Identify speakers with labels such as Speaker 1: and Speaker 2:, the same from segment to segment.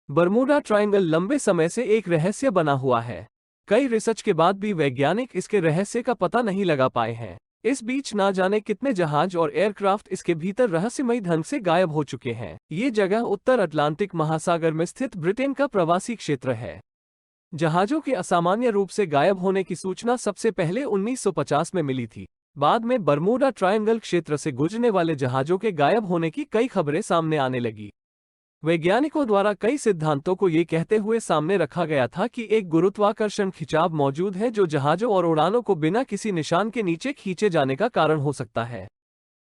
Speaker 1: Bermuda triangle लंबे समय से एक रहस्य बना हुआ है। कई रिसर्च के बाद भी वैज्ञानिक इसके रहस्य का पता नहीं लगा पाए हैं। इस बीच ना जाने कितने जहाज और एयरक्राफ्ट इसके भीतर रहस्यमयी ढंग से गायब हो चुके हैं। ये जगह उत्तर अटलांटिक महासागर में स्थित ब्रिटेन का प्रवासी क्षेत्र है। जहाजों के असामान्य रूप से गायब होने की सूचना सबसे पहले 1950 में मिली थी। बाद में बरमूडा ट्रायंगल क्षेत्र से गुजरने वाले जहाजों के गायब होने की कई खबरें सामने आने लगी। वैज्ञानिकों द्वारा कई सिद्धांतों को ये कहते हुए सामने रखा गया था कि एक गुरुत्वाकर्षण खिंचाव मौजूद है जो जहाजों और उड़ानों को बिना किसी निशान के नीचे खींचे जाने का कारण हो सकता है।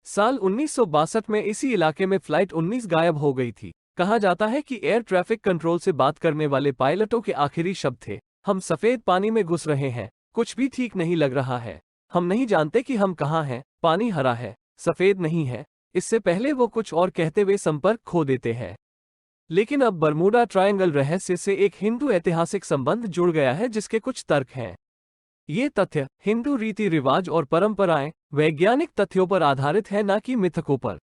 Speaker 1: साल 1962 में इसी इलाके में फ्लाइट 19 गायब हो गई थी। कहा जाता है कि एयर ट्रैफिक कंट्रोल से बात करने वाले पायलटों के आखिरी शब्द थे, हम सफेद पानी में घुस रहे हैं, कुछ भी ठीक नहीं लग रहा है, हम नहीं जानते कि हम कहाँ हैं, पानी हरा है, सफेद नहीं है। इससे पहले वो कुछ और कहते हुए संपर्क खो देते हैं। लेकिन अब बरमूडा ट्रायंगल रहस्य से एक हिंदू ऐतिहासिक संबंध जुड़ गया है जिसके कुछ तर्क हैं। ये तथ्य हिंदू रीति रिवाज और परंपराएं वैज्ञानिक तथ्यों पर आधारित है, न कि मिथकों पर।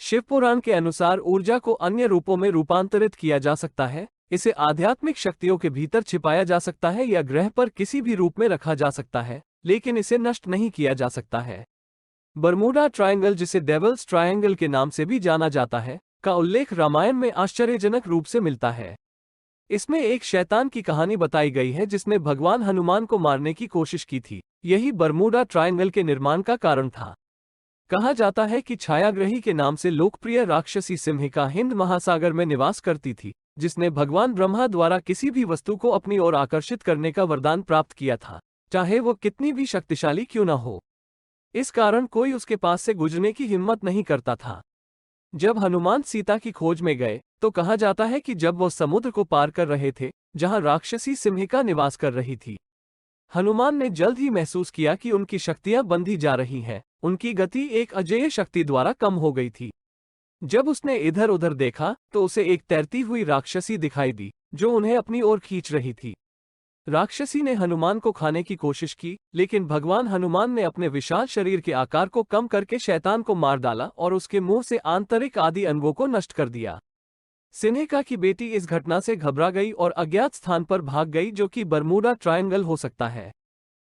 Speaker 1: शिव पुराण के अनुसार ऊर्जा को अन्य रूपों में रूपांतरित किया जा सकता है, इसे आध्यात्मिक शक्तियों के भीतर छिपाया जा सकता है या ग्रह पर किसी भी रूप में रखा जा सकता है, लेकिन इसे नष्ट नहीं किया जा सकता है। बरमूडा ट्रायंगल, जिसे डेविल्स ट्रायंगल के नाम से भी जाना जाता है, का उल्लेख रामायण में आश्चर्यजनक रूप से मिलता है। इसमें एक शैतान की कहानी बताई गई है जिसने भगवान हनुमान को मारने की कोशिश की थी। यही बरमूडा ट्रायंगल के निर्माण का कारण था। कहा जाता है कि छायाग्रही के नाम से लोकप्रिय राक्षसी सिंहिका हिंद महासागर में निवास करती थी, जिसने भगवान ब्रह्मा द्वारा किसी भी वस्तु को अपनी ओर आकर्षित करने का वरदान प्राप्त किया था, चाहे वो कितनी भी शक्तिशाली क्यों न हो। इस कारण कोई उसके पास से गुजरने की हिम्मत नहीं करता था। जब हनुमान सीता की खोज में गए तो कहा जाता है कि जब वो समुद्र को पार कर रहे थे जहां राक्षसी सिंहिका निवास कर रही थी, हनुमान ने जल्द ही महसूस किया कि उनकी शक्तियां बंधी जा रही हैं। उनकी गति एक अजेय शक्ति द्वारा कम हो गई थी। जब उसने इधर उधर देखा तो उसे एक तैरती हुई राक्षसी दिखाई दी जो उन्हें अपनी ओर खींच रही थी। राक्षसी ने हनुमान को खाने की कोशिश की, लेकिन भगवान हनुमान ने अपने विशाल शरीर के आकार को कम करके शैतान को मार डाला और उसके मुंह से आंतरिक आदि अंगों को नष्ट कर दिया। सिन्हिका की बेटी इस घटना से घबरा गई और अज्ञात स्थान पर भाग गई, जो कि बरमूडा ट्रायंगल हो सकता है।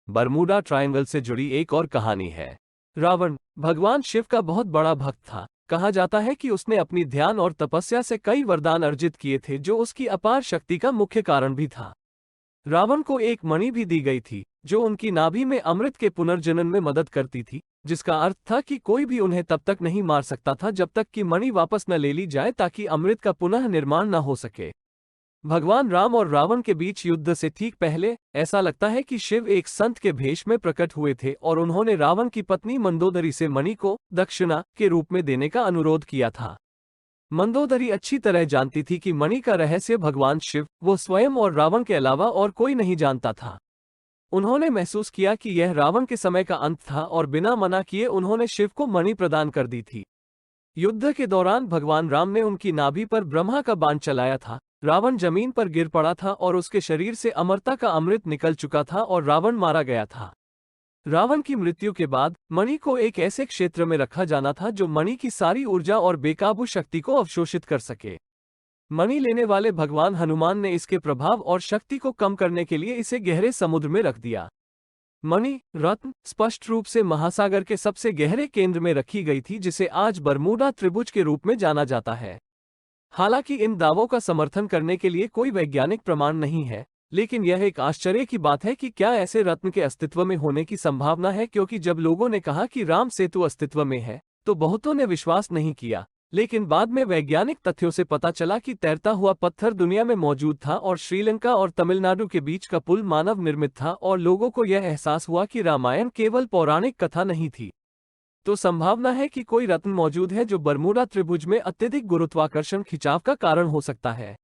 Speaker 1: बरमूडा ट्रायंगल से जुड़ी एक और कहानी है। रावण भगवान शिव का बहुत बड़ा भक्त था। कहा जाता है कि उसने अपनी ध्यान और तपस्या से कई वरदान अर्जित किए थे, जो उसकी अपार शक्ति का मुख्य कारण भी था। रावण को एक मणि भी दी गई थी जो उनकी नाभि में अमृत के पुनर्जनन में मदद करती थी, जिसका अर्थ था कि कोई भी उन्हें तब तक नहीं मार सकता था जब तक कि मणि वापस न ले ली जाए, ताकि अमृत का पुनः निर्माण न हो सके। भगवान राम और रावण के बीच युद्ध से ठीक पहले ऐसा लगता है कि शिव एक संत के भेष में प्रकट हुए थे और उन्होंने रावण की पत्नी मंदोदरी से मणि को दक्षिणा के रूप में देने का अनुरोध किया था। मंदोदरी अच्छी तरह जानती थी कि मणि का रहस्य भगवान शिव, वो स्वयं और रावण के अलावा और कोई नहीं जानता था। उन्होंने महसूस किया कि यह रावण के समय का अंत था और बिना मना किए उन्होंने शिव को मणि प्रदान कर दी थी। युद्ध के दौरान भगवान राम ने उनकी नाभि पर ब्रह्मा का बाण चलाया था। रावण जमीन पर गिर पड़ा था और उसके शरीर से अमरता का अमृत निकल चुका था और रावण मारा गया था। रावण की मृत्यु के बाद मणि को एक ऐसे क्षेत्र में रखा जाना था जो मणि की सारी ऊर्जा और बेकाबू शक्ति को अवशोषित कर सके। मणि लेने वाले भगवान हनुमान ने इसके प्रभाव और शक्ति को कम करने के लिए इसे गहरे समुद्र में रख दिया। मणि रत्न स्पष्ट रूप से महासागर के सबसे गहरे केंद्र में रखी गई थी, जिसे आज बरमूडा त्रिभुज के रूप में जाना जाता है। हालांकि इन दावों का समर्थन करने के लिए कोई वैज्ञानिक प्रमाण नहीं है, लेकिन यह एक आश्चर्य की बात है कि क्या ऐसे रत्न के अस्तित्व में होने की संभावना है, क्योंकि जब लोगों ने कहा कि राम सेतु अस्तित्व में है तो बहुतों ने विश्वास नहीं किया। लेकिन बाद में वैज्ञानिक तथ्यों से पता चला कि तैरता हुआ पत्थर दुनिया में मौजूद था और श्रीलंका और तमिलनाडु के बीच का पुल मानव निर्मित था, और लोगों को यह एहसास हुआ कि रामायण केवल पौराणिक कथा नहीं थी। तो संभावना है कि कोई रत्न मौजूद है जो बरमूडा त्रिभुज में अत्यधिक गुरुत्वाकर्षण खिंचाव का कारण हो सकता है।